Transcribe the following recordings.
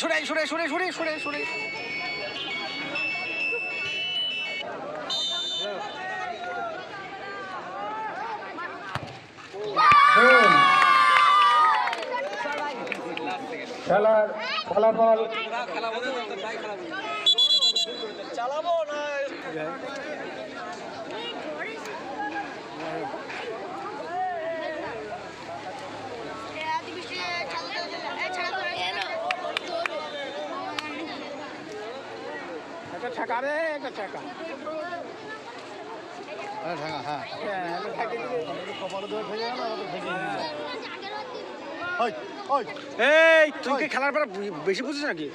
সরে সরে সরে সরে সরে সরে খেলার ফলাফল চালাবো না একটা ঠেকা রে একটা ঠেকা এই তুই কি খেলার পর বেশি বুঝিস নাকি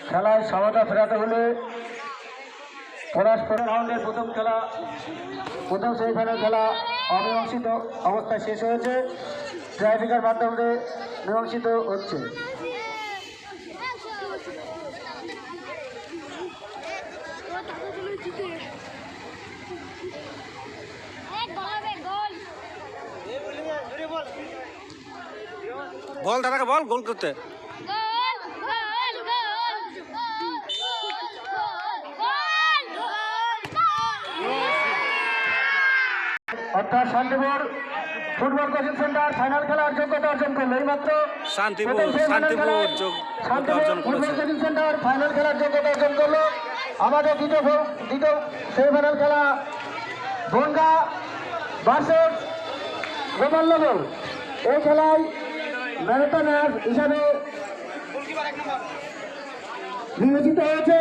খেলায় সমতা ফেরাতে হলে পরস্পর রাউন্ডের প্রথম সেমিফাইনাল খেলা অমীমাংসিত অবস্থায় শেষ হয়েছে। ট্রাইব্রেকার মাধ্যমে মীমাংসিত হচ্ছে। বল দাদাকে বল গোল করতে অর্থাৎ Shantipur football coaching centre final খেলার যোগ্যতা অর্জন করলো। এইমাত্র Shantipur football coaching centre final খেলার যোগ্যতা অর্জন করলো। আমাদের দ্বিতীয় সেমিফাইনাল খেলা বনগা ভার্সেস গোপালনগর। এই খেলায় ম্যান অফ দ্য ম্যাচ হিসাবে বিবেচিত হয়েছে